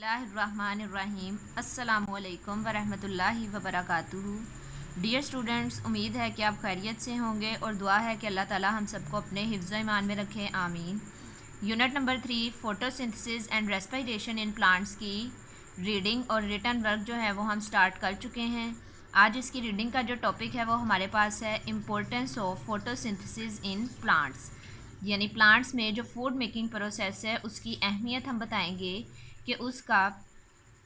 बिस्मिल्लाहिर्रहमानिर्रहीम अस्सलामुअलैकुम वरहमतुल्लाहि वबरकातुहू। डियर स्टूडेंट्स, उम्मीद है कि आप खैरियत से होंगे और दुआ है कि अल्लाह ताला हम सबको अपने हिफ्ज़ ईमान में रखे, आमीन। Unit number 3 photosynthesis and respiration in plants की रीडिंग और रिटन वर्क जो है वो हम स्टार्ट कर चुके हैं। आज इसकी रीडिंग का जो टॉपिक है वो हमारे पास है importance of photosynthesis in plants, यानी प्लांट्स में जो फूड मेकिंग प्रोसेस है उसकी अहमियत हम बताएंगे कि उसका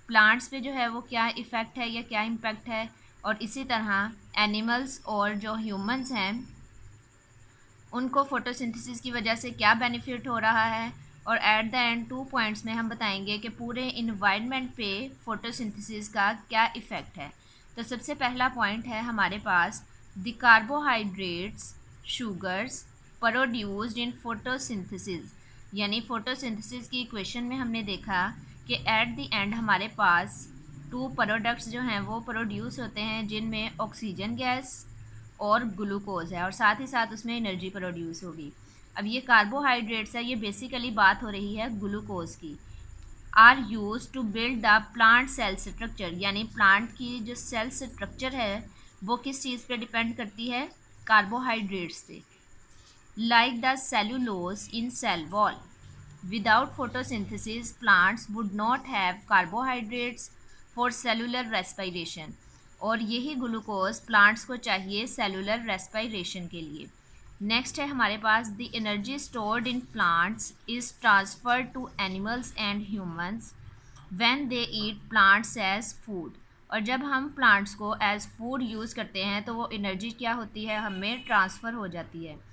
प्लांट्स पे जो है वो क्या इफ़ेक्ट है या क्या इम्पैक्ट है, और इसी तरह एनिमल्स और जो ह्यूमंस हैं उनको फोटोसिंथेसिस की वजह से क्या बेनिफिट हो रहा है, और एट द एंड 2 पॉइंट्स में हम बताएंगे कि पूरे इन्वायरमेंट पे फोटोसिंथेसिस का क्या इफ़ेक्ट है। तो सबसे पहला पॉइंट है हमारे पास the carbohydrates sugars produced in photosynthesis, यानी फोटोसिंथेसिस की इक्वेशन में हमने देखा कि एट द एंड हमारे पास 2 प्रोडक्ट्स जो हैं वो प्रोड्यूस होते हैं, जिनमें ऑक्सीजन गैस और ग्लूकोज है, और साथ ही साथ उसमें एनर्जी प्रोड्यूस होगी। अब ये कार्बोहाइड्रेट्स है, ये बेसिकली बात हो रही है ग्लूकोज की। Are use to build the plant cell structure, यानी प्लांट की जो सेल स्ट्रक्चर है वो किस चीज़ पे डिपेंड करती है? कार्बोहाइड्रेट्स पे। Like the cellulose in cell wall, without photosynthesis plants would not have carbohydrates for cellular respiration, और यही ग्लूकोज प्लांट्स को चाहिए सेलुलर रेस्पिरेशन के लिए। नेक्स्ट है हमारे पास the energy stored in plants is transferred to animals and humans when they eat plants as food, और जब हम प्लांट्स को एज फूड यूज़ करते हैं तो वो एनर्जी क्या होती है, हमें ट्रांसफ़र हो जाती है।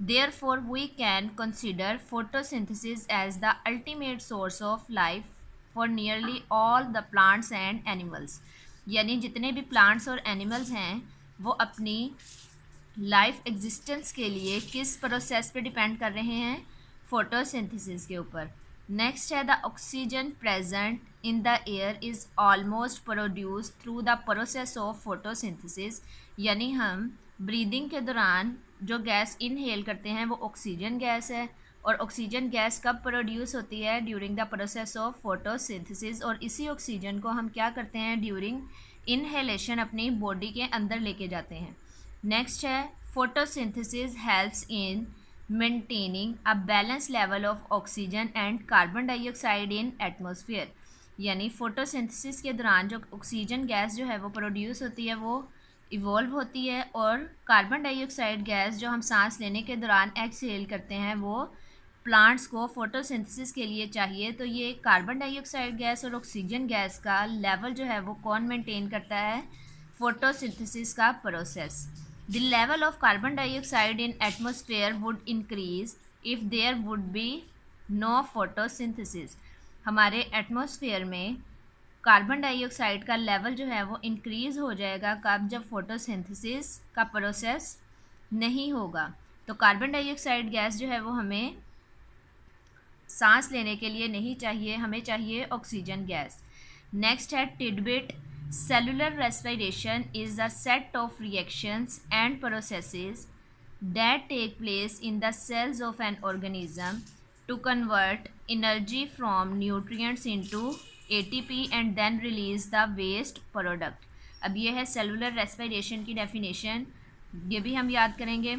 Therefore, we can consider photosynthesis as the ultimate source of life for nearly all the plants and animals, यानी जितने भी प्लांट्स और एनिमल्स हैं वो अपनी लाइफ एग्जिस्टेंस के लिए किस प्रोसेस पे डिपेंड कर रहे हैं? फोटोसिंथेसिस के ऊपर। नेक्स्ट है the oxygen present in the air is almost produce through the process of photosynthesis, यानी हम ब्रीदिंग के दौरान जो गैस इनहेल करते हैं वो ऑक्सीजन गैस है, और ऑक्सीजन गैस कब प्रोड्यूस होती है? During the process of photosynthesis, और इसी ऑक्सीजन को हम क्या करते हैं? ड्यूरिंग इनहेलेशन अपनी बॉडी के अंदर लेके जाते हैं। नेक्स्ट है photosynthesis helps in maintaining a balance level of oxygen and carbon dioxide in atmosphere, यानी फोटोसिंथेसिस के दौरान जो ऑक्सीजन गैस जो है वो प्रोड्यूस होती है वो इवॉल्व होती है, और कार्बन डाइऑक्साइड गैस जो हम सांस लेने के दौरान एक्सहेल करते हैं वो प्लांट्स को फोटोसिंथेसिस के लिए चाहिए। तो ये कार्बन डाइऑक्साइड गैस और ऑक्सीजन गैस का लेवल जो है वो कौन मेंटेन करता है? फोटोसिंथेसिस का process. The level of carbon dioxide in atmosphere would increase if there would be no photosynthesis, हमारे एटमॉस्फेयर में कार्बन डाइऑक्साइड का लेवल जो है वो इंक्रीज़ हो जाएगा कब? जब फोटोसिंथेसिस का प्रोसेस नहीं होगा। तो कार्बन डाइऑक्साइड गैस जो है वो हमें सांस लेने के लिए नहीं चाहिए, हमें चाहिए ऑक्सीजन गैस। नेक्स्ट है tidbit, cellular respiration is the set of reactions and processes that take place in the cells of an organism to convert energy from nutrients into ATP and then release the waste product। अब ये है cellular respiration की definition, ये भी हम याद करेंगे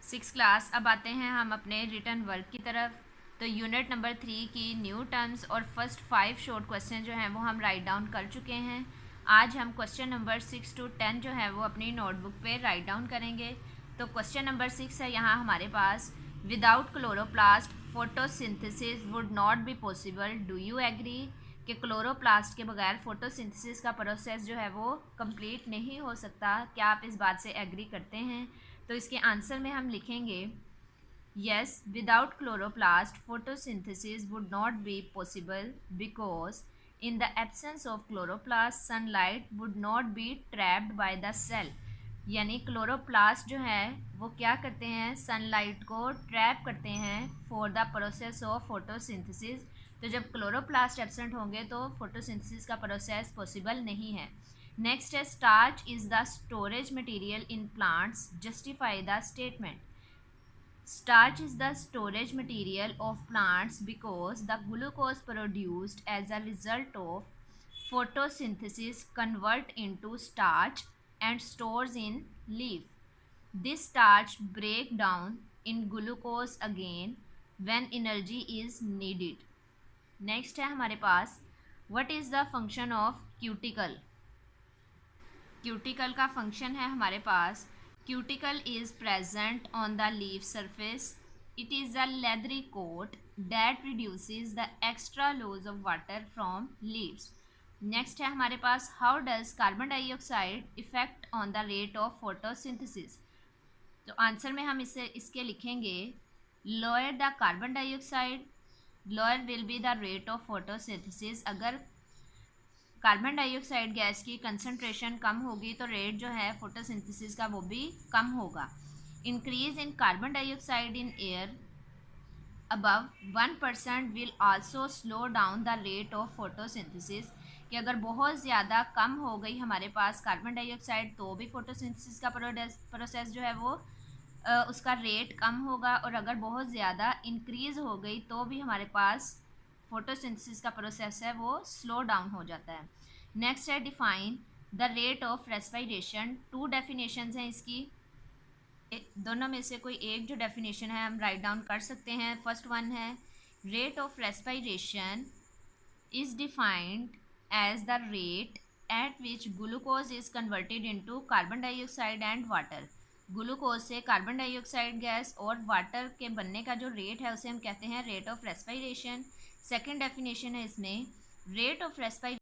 6th class. अब आते हैं हम अपने रिटन वर्क की तरफ। तो यूनिट नंबर 3 की न्यू टर्म्स और फर्स्ट 5 शॉर्ट क्वेश्चन जो हैं वो हम राइट डाउन कर चुके हैं। आज हम क्वेश्चन नंबर 6 to 10 जो है वो अपनी नोटबुक पे राइट डाउन करेंगे। तो क्वेश्चन नंबर 6 है यहाँ हमारे पास, without chloroplast photosynthesis would not be possible, do you agree? कि क्लोरोप्लास्ट के बगैर फोटोसिंथेसिस का प्रोसेस जो है वो कंप्लीट नहीं हो सकता। क्या आप इस बात से एग्री करते हैं? तो इसके आंसर में हम लिखेंगे yes, without chloroplast photosynthesis would not be possible because in the absence of chloroplast sunlight would not be trapped by the cell, यानी क्लोरोप्लास्ट जो है वो क्या करते हैं? सनलाइट को ट्रैप करते हैं for the process of photosynthesis. तो जब क्लोरोप्लास्ट एब्सेंट होंगे तो फोटोसिंथेसिस का प्रोसेस पॉसिबल नहीं है। नेक्स्ट है starch is the storage material in plants, justify the statement. Starch is the storage material of plants because the glucose produced as a result of photosynthesis convert into starch and stores in leaf. This starch break down in glucose again when energy is needed. Next है हमारे पास what is the function of cuticle. Cuticle का function है हमारे पास cuticle is present on the leaf surface. It is a leathery coat that reduces the extra loss of water from leaves. Next है हमारे पास how does carbon dioxide effect on the rate of photosynthesis. तो answer में हम इसके लिखेंगे lower the carbon dioxide lower will be the rate of photosynthesis. अगर carbon dioxide gas की कंसनट्रेशन कम होगी तो रेट जो है फोटोसिंथेसिस का वो भी कम होगा. Increase in carbon dioxide in air above 1% will also slow down the rate of photosynthesis. कि अगर बहुत ज़्यादा कम हो गई हमारे पास कार्बन डाइऑक्साइड तो भी फोटोसिंथेसिस का प्रोसेस जो है वो उसका रेट कम होगा, और अगर बहुत ज़्यादा इंक्रीज़ हो गई तो भी हमारे पास फोटोसिंथेसिस का प्रोसेस है वो स्लो डाउन हो जाता है. नेक्स्ट है define the rate of respiration. 2 definitions हैं इसकी. दोनों में से कोई एक जो डेफिनेशन है हम राइट डाउन कर सकते हैं. फर्स्ट वन है rate of respiration is defined as the rate at which glucose is converted into carbon dioxide and water. Glucose से कार्बन डाइऑक्साइड गैस और वाटर के बनने का जो रेट है उसे हम कहते हैं rate of respiration. Second definition है इसमें रेट ऑफ रेस्पिरेशन